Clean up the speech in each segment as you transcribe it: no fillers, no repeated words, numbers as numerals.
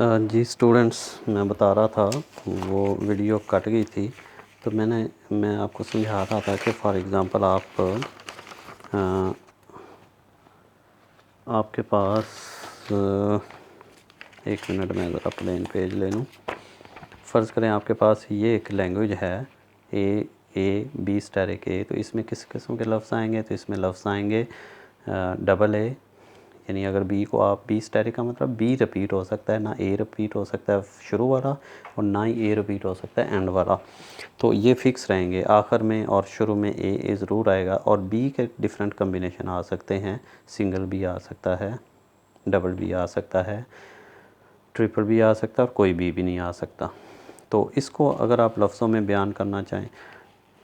जी students, मैं बता रहा था वो वीडियो कट गई थी। तो मैं आपको समझा रहा था कि फॉर एग्ज़ाम्पल आपके पास एक मिनट में ज़रा प्लेन पेज ले लूँ। फ़र्ज़ करें आपके पास ये एक लैंग्वेज है ए बी स्टैटिक ए। तो इसमें किस किस्म के लफ्ज़ आएंगे? तो इसमें लफ्ज़ आएंगे डबल ए, यानी अगर बी को आप बी स्टैटिक का मतलब बी रिपीट हो सकता है, ना ए रिपीट हो सकता है शुरू वाला, और ना ही ए रिपीट हो सकता है एंड वाला। तो ये फ़िक्स रहेंगे, आखिर में और शुरू में ए ज़रूर आएगा। और बी के डिफरेंट कम्बिनेशन आ सकते हैं, सिंगल बी आ सकता है, डबल बी आ सकता है, ट्रिपल बी आ सकता है, और कोई बी भी नहीं आ सकता। तो इसको अगर आप लफ्ज़ों में बयान करना चाहें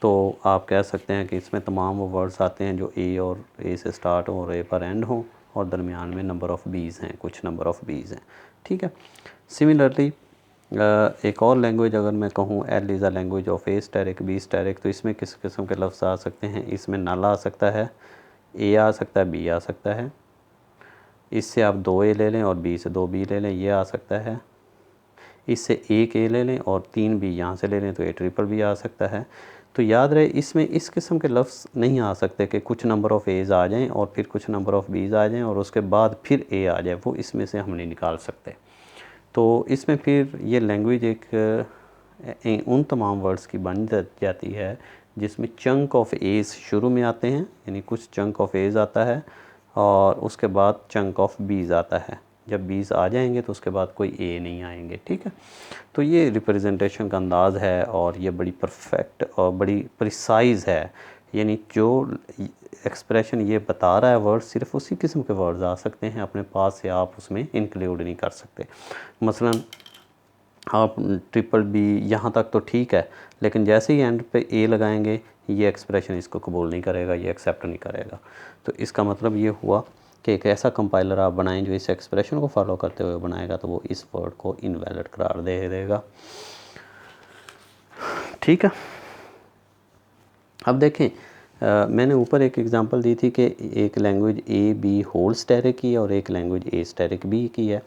तो आप कह सकते हैं कि इसमें तमाम वो वर्ड्स आते हैं जो ए और ए से स्टार्ट हो और ए पर एंड हो, और दरमियान में नंबर ऑफ़ बीज़ हैं, कुछ नंबर ऑफ़ बीज़ हैं। ठीक है। सिमिलरली एक और लैंग्वेज अगर मैं कहूँ L is a language of A static B static, तो इसमें किस किस्म के लफ्ज़ आ सकते हैं? इसमें नल आ सकता है, ए आ सकता है, बी आ सकता है। इससे आप 2 ए ले लें और बी से 2 बी ले लें, ये आ सकता है। इससे एक ए ले लें और 3 बी यहाँ से ले लें, तो ए ट्रिपल बी आ सकता है। तो याद रहे इसमें इस किस्म के लफ्ज़ नहीं आ सकते कि कुछ नंबर ऑफ़ एज़ आ जाएं और फिर कुछ नंबर ऑफ़ बीज़ आ जाएं और उसके बाद फिर ए आ जाए, वो इसमें से हम नहीं निकाल सकते। तो इसमें फिर ये लैंग्वेज एक उन तमाम वर्ड्स की बन जाती है जिसमें चंक ऑफ़ एज़ शुरू में आते हैं, यानी कुछ चंक ऑफ़ एज़ आता है और उसके बाद चंक ऑफ़ बीज़ आता है। जब बीज़ आ जाएंगे तो उसके बाद कोई ए नहीं आएंगे। ठीक है। तो ये रिप्रेजेंटेशन का अंदाज़ है और ये बड़ी परफेक्ट और बड़ी प्रिसाइज़ है, यानी जो एक्सप्रेशन ये बता रहा है वर्ड, सिर्फ उसी किस्म के वर्ड्स आ सकते हैं अपने पास से, आप उसमें इंक्लूड नहीं कर सकते। मसलन आप ट्रिपल बी यहाँ तक तो ठीक है, लेकिन जैसे ही एंड पे ए लगाएंगे ये एक्सप्रेशन इसको कबूल नहीं करेगा, ये एक्सेप्ट नहीं करेगा। तो इसका मतलब ये हुआ कि एक ऐसा कंपाइलर आप बनाएं जो इस एक्सप्रेशन को फॉलो करते हुए बनाएगा, तो वो इस वर्ड को इनवैलिड करार दे देगा। ठीक है। अब देखें, मैंने ऊपर एक एग्जांपल दी थी कि एक language A B whole static की है और एक लैंग्वेज ए स्टैटिक बी की है।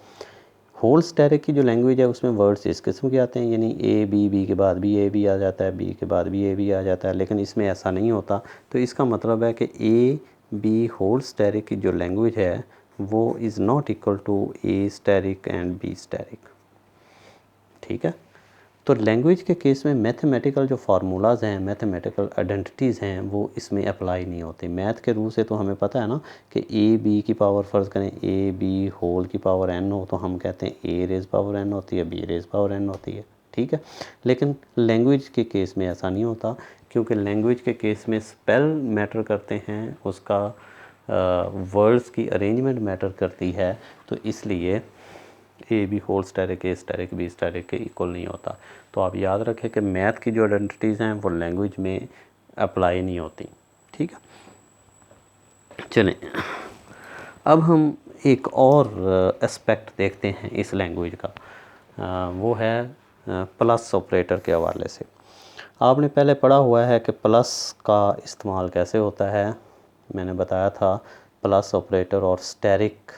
होल स्टैटिक की जो लैंग्वेज है उसमें वर्ड्स इस किस्म के आते हैं, यानी ए बी के बाद भी ए बी आ जाता है, बी के बाद भी ए बी आ जाता है, लेकिन इसमें ऐसा नहीं होता। तो इसका मतलब है कि ए बी होल स्टैटिक की जो लैंग्वेज है वो is not equal to A static and B static. ठीक है। तो लैंग्वेज के केस में मैथमेटिकल जो फार्मूलाज़ हैं, मैथमेटिकल आइडेंटिटीज़ हैं, वो इसमें अप्लाई नहीं होती। मैथ के रूल से तो हमें पता है ना कि ए बी की पावर, फ़र्ज़ करें ए बी होल की पावर एन हो तो हम कहते हैं ए रेज़ पावर एन होती है, बी रेज़ पावर एन होती है। ठीक है। लेकिन लैंग्वेज के केस में ऐसा नहीं होता, क्योंकि लैंग्वेज के केस में स्पेल मैटर करते हैं, उसका वर्ड्स की अरेंजमेंट मैटर करती है। तो इसलिए A B whole static A static B static के इक्वल नहीं होता। तो आप याद रखें कि मैथ की जो आइडेंटिटीज़ हैं वो लैंग्वेज में अप्लाई नहीं होती। ठीक है। चलें, अब हम एक और एस्पेक्ट देखते हैं इस लैंग्वेज का, वो है प्लस ऑपरेटर के हवाले से। आपने पहले पढ़ा हुआ है कि प्लस का इस्तेमाल कैसे होता है। मैंने बताया था प्लस ऑपरेटर और स्टैटिक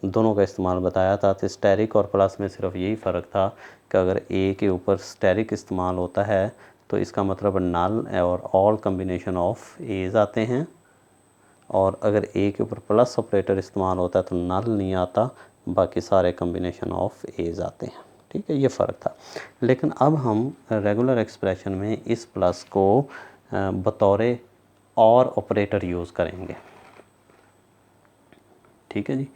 दोनों का इस्तेमाल बताया था। तो स्टैटिक और प्लस में सिर्फ यही फ़र्क था कि अगर ए के ऊपर स्टैटिक इस्तेमाल होता है तो इसका मतलब नल और ऑल कम्बिनेशन ऑफ एज आते हैं, और अगर ए के ऊपर प्लस ऑपरेटर इस्तेमाल होता है तो नल नहीं आता, बाकी सारे कम्बिनेशन ऑफ एज आते हैं। ठीक है, ये फ़र्क था। लेकिन अब हम रेगुलर एक्सप्रेशन में इस प्लस को बतौर और ऑपरेटर यूज़ करेंगे। ठीक है जी,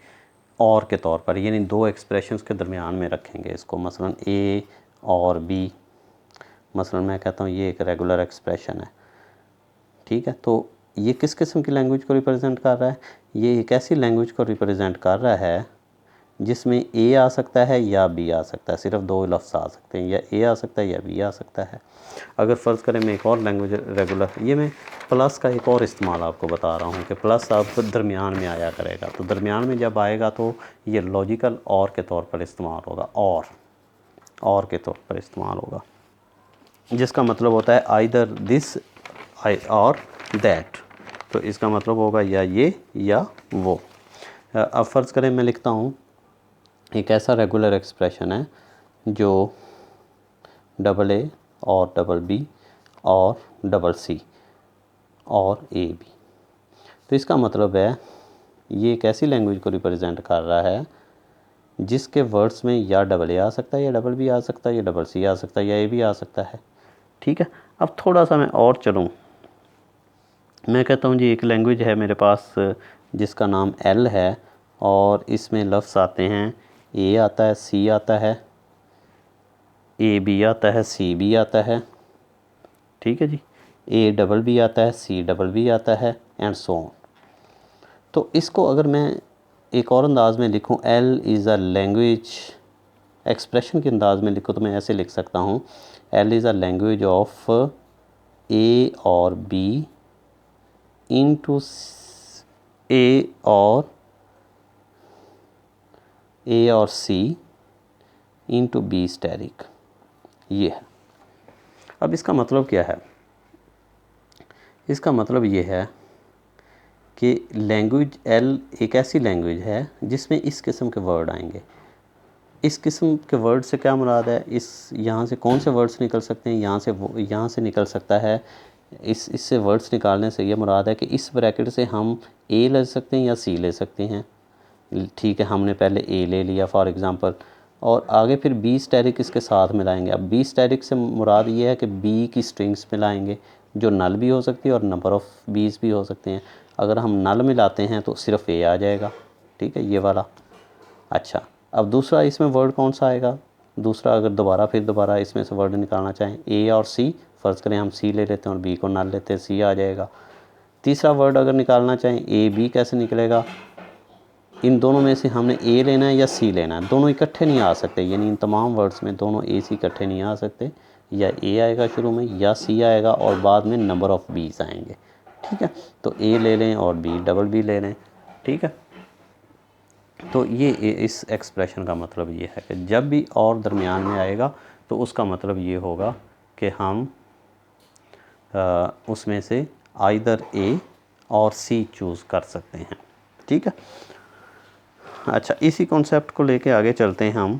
और के तौर पर, यानी दो एक्सप्रेशंस के दरमियान में रखेंगे इसको। मसलन ए और बी, मसलन मैं कहता हूँ ये एक रेगुलर एक्सप्रेशन है। ठीक है। तो ये किस किस्म की लैंग्वेज को रिप्रेजेंट कर रहा है? ये एक ऐसी लैंग्वेज को रिप्रेजेंट कर रहा है जिसमें ए आ सकता है या बी आ सकता है। सिर्फ दो लफ्ज़ आ सकते हैं, या ए आ सकता है या बी आ सकता है। अगर फ़र्ज़ करें मैं एक और लैंग्वेज रेगुलर, ये मैं प्लस का एक और इस्तेमाल आपको बता रहा हूँ कि प्लस आप दरमियान में आया करेगा। तो दरमियान में जब आएगा तो ये लॉजिकल और के तौर पर इस्तेमाल होगा, और के तौर पर इस्तेमाल होगा, जिसका मतलब होता है आइदर दिस और दैट। तो इसका मतलब होगा या ये या वो। अब फ़र्ज़ करें मैं लिखता हूँ एक ऐसा रेगुलर एक्सप्रेशन है जो डबल ए और डबल बी और डबल सी और ए बी। तो इसका मतलब है ये एक ऐसी लैंग्वेज को रिप्रेजेंट कर रहा है जिसके वर्ड्स में या डबल ए आ सकता है, या डबल बी आ सकता है, या डबल सी आ सकता है, या ए भी आ सकता है। ठीक है, अब थोड़ा सा मैं और चलूँ, मैं कहता हूँ जी एक लैंग्वेज है मेरे पास जिसका नाम एल है और इसमें लफ्ज़ आते हैं, ए आता है, सी आता है, ए बी आता है, सी बी आता है, ठीक है जी, ए डबल बी आता है, सी डबल बी आता है, एंड सो ऑन। तो इसको अगर मैं एक और अंदाज में लिखूँ, L is a language, expression के अंदाज में लिखूँ तो मैं ऐसे लिख सकता हूँ, L is a language of A और बी इनटू ए और सी इनटू बी स्टैटिक। ये है। अब इसका मतलब क्या है? इसका मतलब ये है कि लैंग्वेज एल एक ऐसी लैंग्वेज है जिसमें इस किस्म के वर्ड आएंगे। इस किस्म के वर्ड से क्या मुराद है? इस यहाँ से कौन से वर्ड्स निकल सकते हैं? यहाँ से निकल सकता है, इससे वर्ड्स निकालने से ये मुराद है कि इस ब्रैकेट से हम ए ले सकते हैं या सी ले सकते हैं। ठीक है, हमने पहले ए ले लिया फॉर एग्ज़ाम्पल, और आगे फिर बी स्टैटिक इसके साथ मिलाएंगे। अब बी स्टैटिक से मुराद ये है कि बी की स्ट्रिंग्स मिलाएंगे जो नल भी हो सकती है और नंबर ऑफ़ बीज भी हो सकते हैं। अगर हम नल मिलाते हैं तो सिर्फ ए आ जाएगा, ठीक है, ये वाला। अच्छा, अब दूसरा इसमें वर्ड कौन सा आएगा? दूसरा अगर दोबारा इसमें से वर्ड निकालना चाहें, ए और सी, फ़र्ज़ करें हम सी ले लेते हैं और बी को नल लेते हैं, सी आ जाएगा। तीसरा वर्ड अगर निकालना चाहें, ए बी, कैसे निकलेगा? इन दोनों में से हमने ए लेना है या सी लेना है, दोनों इकट्ठे नहीं आ सकते, यानी इन तमाम वर्ड्स में दोनों ए सी इकट्ठे नहीं आ सकते। या ए आएगा शुरू में या सी आएगा और बाद में नंबर ऑफ़ बीज आएंगे, ठीक है। तो ए ले लें और बी डबल बी ले लें, ठीक है। तो ये इस एक्सप्रेशन का मतलब ये है कि जब भी और दरमियान में आएगा तो उसका मतलब ये होगा कि हम उसमें से आइदर ए और सी चूज़ कर सकते हैं, ठीक है। अच्छा, इसी कॉन्सेप्ट को लेके आगे चलते हैं हम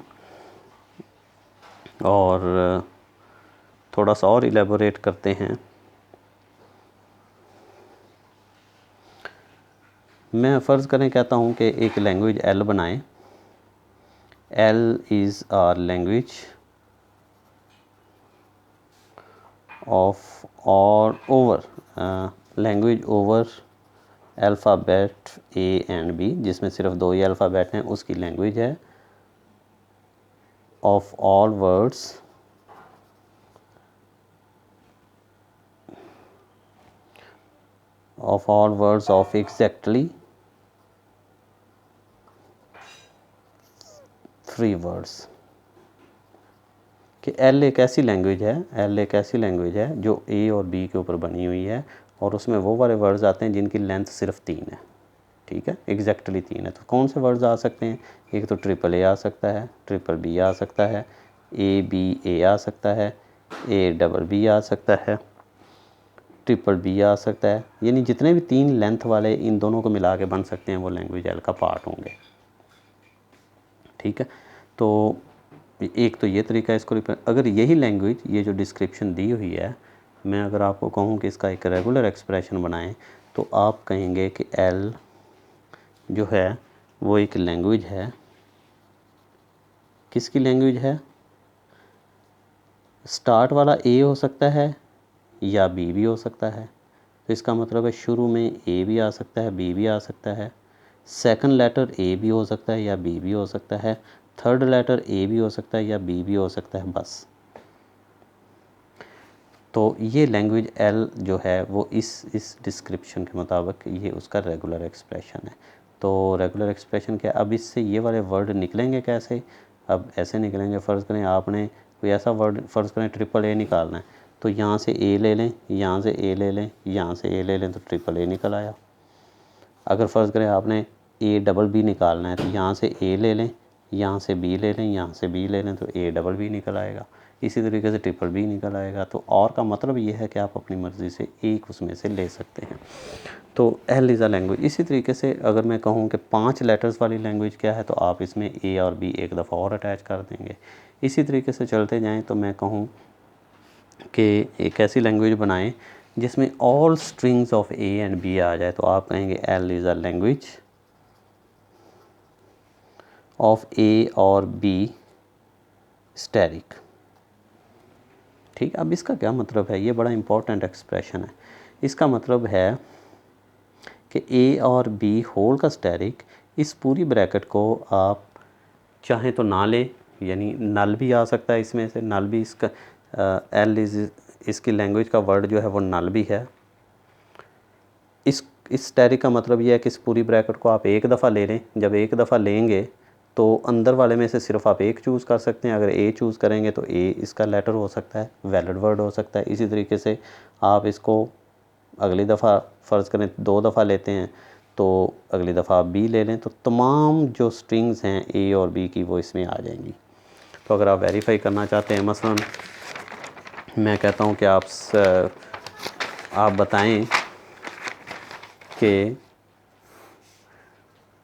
और थोड़ा सा और इलेबोरेट करते हैं। मैं फ़र्ज़ करें कहता हूँ कि एक लैंग्वेज एल बनाएं। L is a language of or over language over alphabet A and B, जिसमें सिर्फ दो ही अल्फ़ाबेट हैं, उसकी लैंग्वेज है। Of all words of exactly 3 words. कि एल एक ऐसी लैंग्वेज है जो ए और बी के ऊपर बनी हुई है और उसमें वो वाले वर्ड्स आते हैं जिनकी लेंथ सिर्फ 3 है, ठीक है, एग्जैक्टली 3 है। तो कौन से वर्ड्स आ सकते हैं? एक तो ट्रिपल ए आ सकता है, ट्रिपल बी आ सकता है, ए बी ए आ सकता है, ए डबल बी आ सकता है, ट्रिपल बी आ सकता है। यानी जितने भी 3 लेंथ वाले इन दोनों को मिला के बन सकते हैं वो लैंग्वेज एल का पार्ट होंगे, ठीक है। तो एक तो ये तरीका है इसको अगर यही लैंग्वेज, ये जो डिस्क्रिप्शन दी हुई है, मैं अगर आपको कहूँ कि इसका एक रेगुलर एक्सप्रेशन बनाएं तो आप कहेंगे कि एल जो है वो एक लैंग्वेज है। किसकी लैंग्वेज है? स्टार्ट वाला ए हो सकता है या बी भी हो सकता है। तो इसका मतलब है शुरू में ए भी आ सकता है, बी भी आ सकता है, सेकंड लेटर ए भी हो सकता है या बी भी हो सकता है, थर्ड लेटर ए भी हो सकता है या बी भी हो सकता है, बस। तो ये लैंग्वेज एल जो है वो इस डिस्क्रिप्शन के मुताबिक ये उसका रेगुलर एक्सप्रेशन है। तो रेगुलर एक्सप्रेशन क्या? अब इससे ये वाले वर्ड निकलेंगे कैसे? अब ऐसे निकलेंगे, फ़र्ज़ करें आपने कोई ऐसा वर्ड, फ़र्ज़ करें ट्रिपल ए निकालना है, तो यहाँ से ए ले लें, यहाँ से ए ले लें, यहाँ से ए ले लें, तो ट्रिपल ए निकल आया। अगर फ़र्ज़ करें आपने ए डबल बी निकालना है तो यहाँ से ए ले लें, यहाँ से बी ले लें, यहाँ से बी ले लें, तो ए डबल बी निकल आएगा। इसी तरीके से ट्रिपल बी निकल आएगा। तो और का मतलब ये है कि आप अपनी मर्ज़ी से एक उसमें से ले सकते हैं। तो एल इज़ अ लैंग्वेज। इसी तरीके से अगर मैं कहूँ कि 5 लेटर्स वाली लैंग्वेज क्या है, तो आप इसमें ए और बी एक दफ़ा और अटैच कर देंगे। इसी तरीके से चलते जाएँ तो मैं कहूँ कि एक ऐसी लैंग्वेज बनाएं जिसमें all strings of A and B आ जाए, तो आप कहेंगे L is a language of A और बी स्टैटिक। ठीक, अब इसका क्या मतलब है, ये बड़ा इंपॉर्टेंट एक्सप्रेशन है। इसका मतलब है कि ए और बी होल का स्टैटिक, इस पूरी ब्रैकेट को आप चाहें तो ना लें, यानी नल भी आ सकता है इसमें से, नल भी इसका एल इज़ इसकी लैंग्वेज का वर्ड जो है वो नल भी है। इस स्टैटिक का मतलब ये है कि इस पूरी ब्रैकेट को आप एक दफ़ा ले लें। जब एक दफ़ा लेंगे तो अंदर वाले में से सिर्फ आप एक चूज़ कर सकते हैं। अगर ए चूज़ करेंगे तो ए इसका लेटर हो सकता है, वैलिड वर्ड हो सकता है। इसी तरीके से आप इसको अगली दफ़ा फ़र्ज़ करें 2 दफ़ा लेते हैं, तो अगली दफ़ा आप बी ले लें, तो तमाम जो स्ट्रिंग्स हैं ए और बी की वो इसमें आ जाएंगी। तो अगर आप वेरीफाई करना चाहते हैं, मसलन मैं कहता हूँ कि आप बताएं कि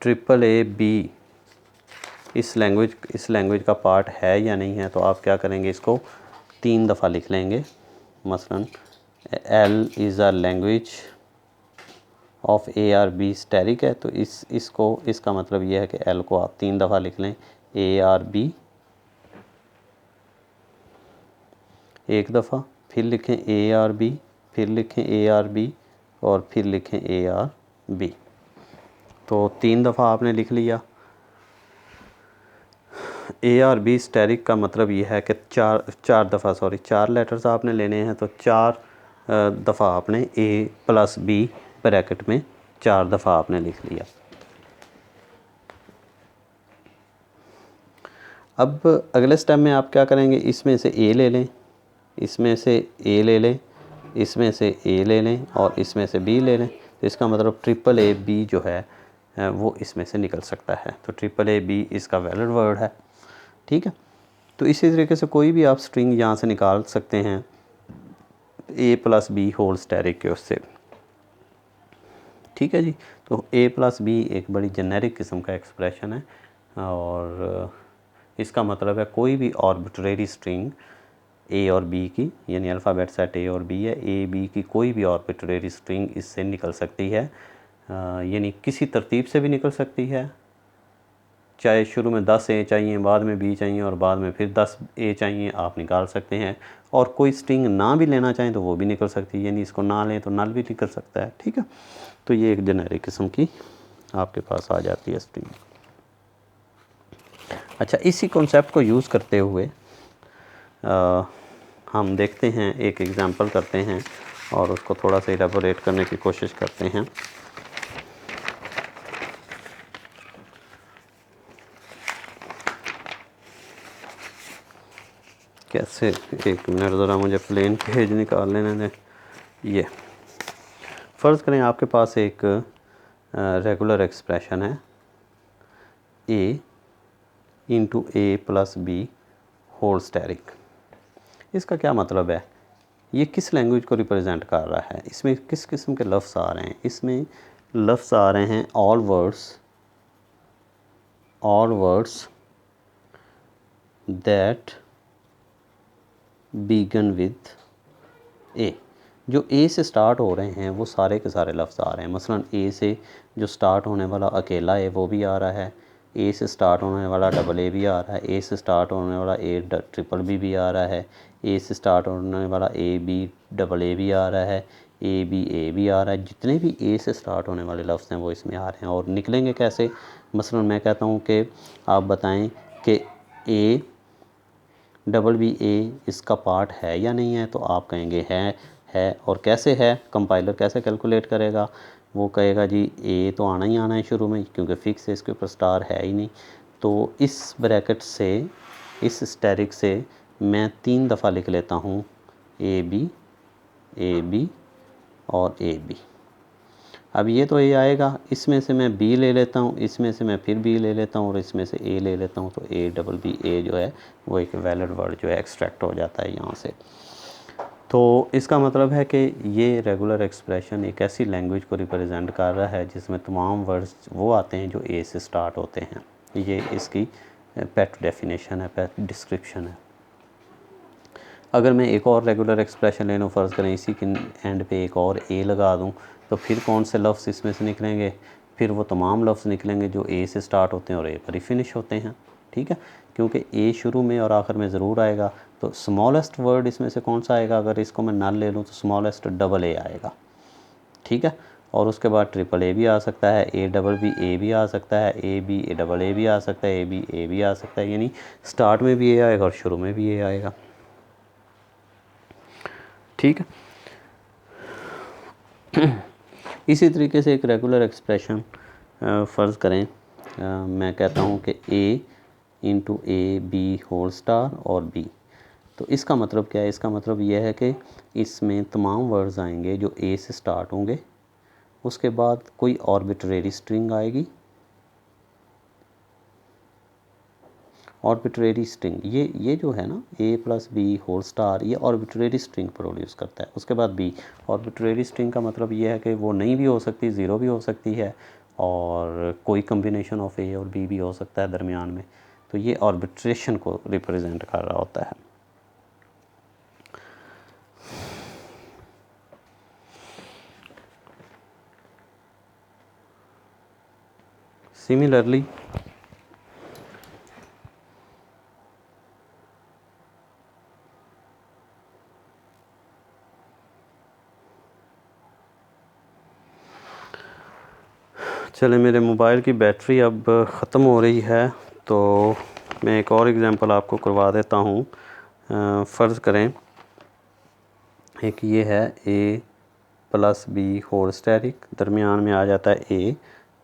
ट्रिपल ए बी इस लैंग्वेज का पार्ट है या नहीं है, तो आप क्या करेंगे, इसको 3 दफ़ा लिख लेंगे। मसलन L is a language of A R B static है, तो इसका मतलब ये है कि एल को आप 3 दफ़ा लिख लें, ए आर बी एक दफ़ा, फिर लिखें ए आर बी, फिर लिखें ए आर बी और फिर लिखें ए आर बी। तो 3 दफ़ा आपने लिख लिया। ए आर बी स्टैटिक का मतलब ये है कि चार लेटर्स आपने लेने हैं, तो 4 दफ़ा आपने ए प्लस बी ब्रैकेट में 4 दफ़ा आपने लिख लिया। अब अगले स्टेप में आप क्या करेंगे, इसमें से ए ले लें, इसमें से ए ले लें, इसमें से ए ले लें और इसमें से बी ले लें। तो इसका मतलब ट्रिपल ए बी जो है वो इसमें से निकल सकता है। तो ट्रिपल ए बी इसका वैलिड वर्ड है। ठीक है, तो इसी तरीके से कोई भी आप स्ट्रिंग यहाँ से निकाल सकते हैं ए प्लस बी होल स्टैटिक के उससे। ठीक है जी, तो ए प्लस बी एक बड़ी जेनेरिक किस्म का एक्सप्रेशन है और इसका मतलब है कोई भी आर्बिट्रेरी स्ट्रिंग ए और बी की, यानी अल्फ़ाबेट सेट ए और बी है, ए बी की कोई भी आर्बिट्रेरी स्ट्रिंग इससे निकल सकती है। यानी किसी तरतीब से भी निकल सकती है, चाहे शुरू में 10 ए चाहिए, बाद में बी चाहिए और बाद में फिर 10 ए चाहिए, आप निकाल सकते हैं। और कोई स्ट्रिंग ना भी लेना चाहें तो वो भी निकल सकती है, यानी इसको ना लें तो नल भी निकल सकता है। ठीक है, तो ये एक जेनेरिक किस्म की आपके पास आ जाती है स्ट्रिंग। अच्छा, इसी कॉन्सेप्ट को यूज़ करते हुए हम देखते हैं, एक एग्ज़ाम्पल करते हैं और उसको थोड़ा सा इलेबोरेट करने की कोशिश करते हैं। कैसे, एक मिनट ज़रा मुझे प्लेन पेज निकाल लेने दें। ये फ़र्ज़ करें आपके पास एक रेगुलर एक्सप्रेशन है ए इंटू ए प्लस बी होल स्टैटिक। इसका क्या मतलब है, ये किस लैंग्वेज को रिप्रेजेंट कर रहा है, इसमें किस किस्म के लफ्ज़ आ रहे हैं। इसमें लफ्ज़ आ रहे हैं all words that begin with A. जो ए से स्टार्ट हो रहे हैं वो सारे के सारे लफ्ज़ आ रहे हैं। मसलन ए से जो स्टार्ट होने वाला अकेला ए वो भी आ रहा है, ए से स्टार्ट होने वाला डबल ए भी आ रहा है, ए से स्टार्ट होने वाला ए ट्रिपल बी भी आ रहा है, ए से स्टार्ट होने वाला ए बी डबल ए भी आ रहा है, ए भी आ रहा है। जितने भी ए से स्टार्ट होने वाले लफ्ज़ हैं वो इसमें आ रहे हैं। और निकलेंगे कैसे, मसलन मैं कहता हूँ कि आप बताएं कि ए डबल बी ए इसका पार्ट है या नहीं है, तो आप कहेंगे है। और कैसे है, कंपाइलर कैसे कैलकुलेट करेगा, वो कहेगा जी ए तो आना ही आना है शुरू में, क्योंकि फ़िक्स है, इसके ऊपर स्टार है ही नहीं। तो इस ब्रैकेट से, इस स्टैटिक से मैं 3 दफ़ा लिख लेता हूँ ए बी और ए बी। अब ये तो ए आएगा, इसमें से मैं बी ले लेता हूँ, इसमें से मैं फिर बी ले लेता हूँ और इसमें से ए ले लेता हूँ, तो ए डबल बी ए जो है वो एक वैलिड वर्ड जो है एक्सट्रैक्ट हो जाता है यहाँ से। तो इसका मतलब है कि ये रेगुलर एक्सप्रेशन एक ऐसी लैंग्वेज को रिप्रेजेंट कर रहा है जिसमें तमाम वर्ड्स वो आते हैं जो ए से स्टार्ट होते हैं। ये इसकी पेट डेफिनेशन है, पेट डिस्क्रिप्शन है। अगर मैं एक और रेगुलर एक्सप्रेशन ले लूँ, फ़र्ज़ करें इसी के एंड पे एक और ए लगा दूँ, तो फिर कौन से लफ्ज़ इसमें से निकलेंगे? फिर वो तमाम लफ्ज़ निकलेंगे जो ए से स्टार्ट होते हैं और ए पर ही फिनिश होते हैं। ठीक है, क्योंकि ए शुरू में और आखिर में ज़रूर आएगा। तो स्मॉलेस्ट वर्ड इसमें से कौन सा आएगा? अगर इसको मैं नल ले लूँ तो स्मॉलेस्ट डबल ए आएगा। ठीक है, और उसके बाद ट्रिपल ए भी आ सकता है, ए डबल बी ए भी आ सकता है, A B A double A भी आ सकता है, ए भी आ सकता है। यानी स्टार्ट में भी ए आएगा और शुरू में भी ए आएगा। ठीक है, इसी तरीके से एक रेगुलर एक्सप्रेशन फ़र्ज़ करें मैं कहता हूँ कि A into A B whole star और बी। तो इसका मतलब क्या है? इसका मतलब यह है कि इसमें तमाम वर्ड्स आएंगे जो ए से स्टार्ट होंगे, उसके बाद कोई आर्बिट्रेरी स्ट्रिंग आएगी। आर्बिट्रेरी स्ट्रिंग ये जो है ना ए प्लस बी होल स्टार, ये आर्बिट्रेरी स्ट्रिंग प्रोड्यूस करता है। उसके बाद बी, आर्बिट्रेरी स्ट्रिंग का मतलब ये है कि वो नहीं भी हो सकती, ज़ीरो भी हो सकती है, और कोई कम्बिनेशन ऑफ ए और बी भी हो सकता है दरमियान में। तो ये आर्बिट्रेशन को रिप्रेजेंट कर रहा होता है। सिमिलरली चले, मेरे मोबाइल की बैटरी अब ख़त्म हो रही है, तो मैं एक और एग्ज़ाम्पल आपको करवा देता हूँ। फ़र्ज़ करें एक ये है ए प्लस बी होल स्टेरिक, दरमियान में आ जाता है ए,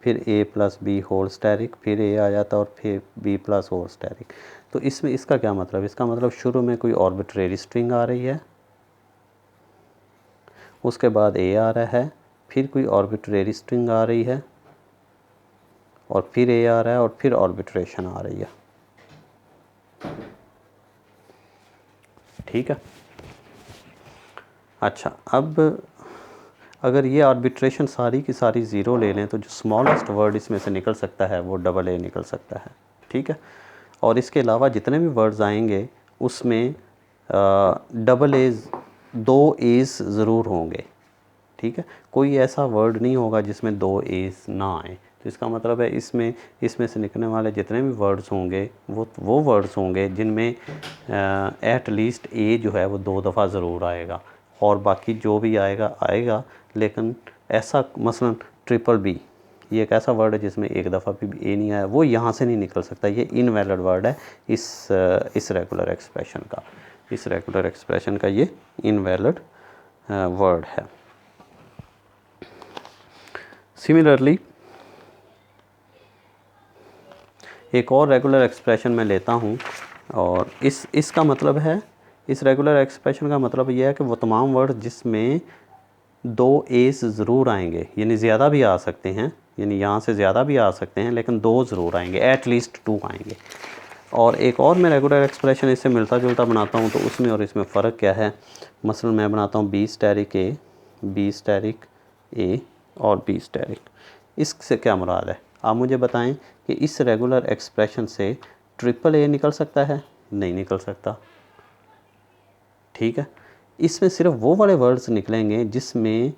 फिर ए प्लस बी होल स्टेरिक, फिर ए आ जाता है और फिर बी प्लस होल स्टेरिक। तो इसमें इसका क्या मतलब? इसका मतलब शुरू में कोई आर्बिट्रेरी स्ट्रिंग आ रही है, उसके बाद ए आ रहा है, फिर कोई आर्बिट्रेरी स्ट्रिंग आ रही है, और फिर ए आ रहा है, और फिर आर्बिट्रेशन आ रही है। ठीक है, अच्छा, अब अगर ये आर्बिट्रेशन सारी की सारी ज़ीरो ले लें तो जो स्मॉलेस्ट वर्ड इसमें से निकल सकता है वो डबल ए निकल सकता है। ठीक है, और इसके अलावा जितने भी वर्ड्स आएंगे उसमें डबल ए, दो एज़ ज़रूर होंगे। ठीक है, कोई ऐसा वर्ड नहीं होगा जिसमें दो एज़ ना आए। तो इसका मतलब है इसमें से निकलने वाले जितने भी वर्ड्स होंगे वो वर्ड्स होंगे जिनमें एट लीस्ट ए जो है वो दो दफ़ा ज़रूर आएगा, और बाकी जो भी आएगा। लेकिन ऐसा मसलन ट्रिपल बी, ये एक ऐसा वर्ड है जिसमें एक दफ़ा भी ए नहीं आया, वो यहाँ से नहीं निकल सकता। ये इनवैलिड वर्ड है इस रेगुलर एक्सप्रेशन का ये इनवैलिड वर्ड है। सिमिलरली एक और रेगुलर एक्सप्रेशन मैं लेता हूँ, और इसका मतलब है, इस रेगुलर एक्सप्रेशन का मतलब यह है कि वो तमाम वर्ड जिसमें दो एस ज़रूर आएंगे, यानी ज़्यादा भी आ सकते हैं, यानी यहाँ से ज़्यादा भी आ सकते हैं, लेकिन दो ज़रूर आएंगे, एट लीस्ट टू आएंगे। और एक और मैं रेगुलर एक्सप्रेशन इससे मिलता जुलता बनाता हूँ, तो उसमें और इसमें फ़र्क क्या है? मसलन मैं बनाता हूँ बी स्टैरिक ए, बी स्टैरिक ए और बी स्टैरिक। इससे क्या मुराद है? आप मुझे बताएं कि इस रेगुलर एक्सप्रेशन से ट्रिपल ए निकल सकता है? नहीं निकल सकता। ठीक है, इसमें सिर्फ वो वाले वर्ड्स निकलेंगे जिसमें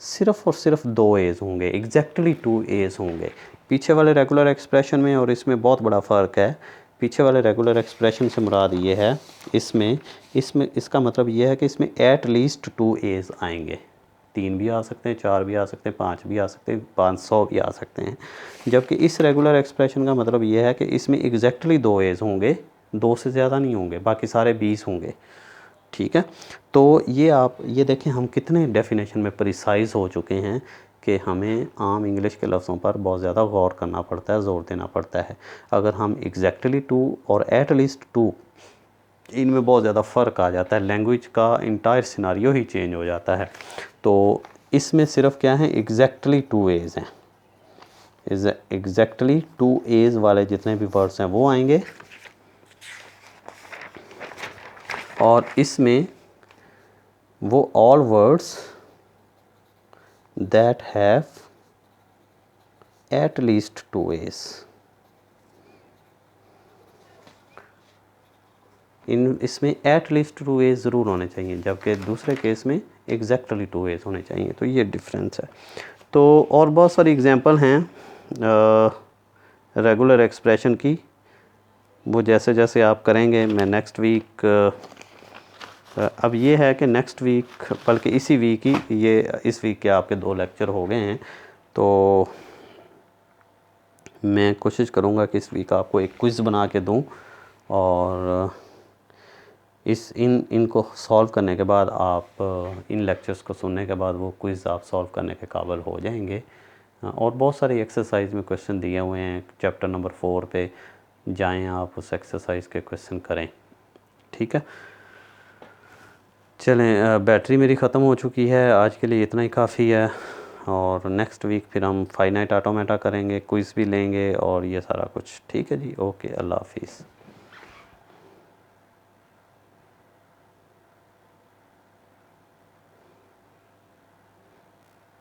सिर्फ़ और सिर्फ दो एज़ होंगे, एग्जैक्टली टू एज़ होंगे। पीछे वाले रेगुलर एक्सप्रेशन में और इसमें बहुत बड़ा फ़र्क है। पीछे वाले रेगुलर एक्सप्रेशन से मुराद ये है, इसमें इसका मतलब ये है कि इसमें एट लीस्ट टू एज़ आएंगे। 3 भी आ सकते हैं, 4 भी आ सकते हैं, 5 भी आ सकते हैं, 500 भी आ सकते हैं। जबकि इस रेगुलर एक्सप्रेशन का मतलब ये है कि इसमें एग्जैक्टली दो एज़ होंगे, दो से ज़्यादा नहीं होंगे, बाकी सारे 20 होंगे। ठीक है, तो ये देखें हम कितने डेफिनेशन में प्रिसाइज़ हो चुके हैं कि हमें आम इंग्लिश के लफ्ज़ों पर बहुत ज़्यादा गौर करना पड़ता है, ज़ोर देना पड़ता है। अगर हम एग्जैक्टली टू और एट लीस्ट टू, इनमें बहुत ज़्यादा फ़र्क आ जाता है, लैंग्वेज का इंटायर सिनारियो ही चेंज हो जाता है। तो इसमें सिर्फ क्या है, एग्जैक्टली 2 A's हैं, एग्जैक्टली 2 A's वाले जितने भी वर्ड्स हैं वो आएंगे, और इसमें वो all words that have at least 2 A's, इसमें एट लीस्ट 2 A's ज़रूर होने चाहिए, जबकि दूसरे केस में एग्जैक्टली 2 A's होने चाहिए। तो ये डिफरेंस है। तो और बहुत सारी एग्जांपल हैं रेगुलर एक्सप्रेशन की, वो जैसे जैसे आप करेंगे मैं नेक्स्ट वीक, अब ये है कि नेक्स्ट वीक बल्कि इसी वीक ही, ये इस वीक के आपके 2 लेक्चर हो गए हैं, तो मैं कोशिश करूँगा कि इस वीक आपको एक क्विज़ बना के दूँ, और इनको सॉल्व करने के बाद आप इन लेक्चर्स को सुनने के बाद वो क्विज़ आप सॉल्व करने के काबिल हो जाएंगे। और बहुत सारी एक्सरसाइज में क्वेश्चन दिए हुए हैं, चैप्टर नंबर 4 पे जाएं, आप उस एक्सरसाइज के क्वेश्चन करें। ठीक है, चलें, बैटरी मेरी ख़त्म हो चुकी है, आज के लिए इतना ही काफ़ी है, और नेक्स्ट वीक फिर हम फाइनाइट ऑटोमेटा करेंगे, क्विज़ भी लेंगे और ये सारा कुछ। ठीक है जी, ओके, अल्लाह हाफिज़।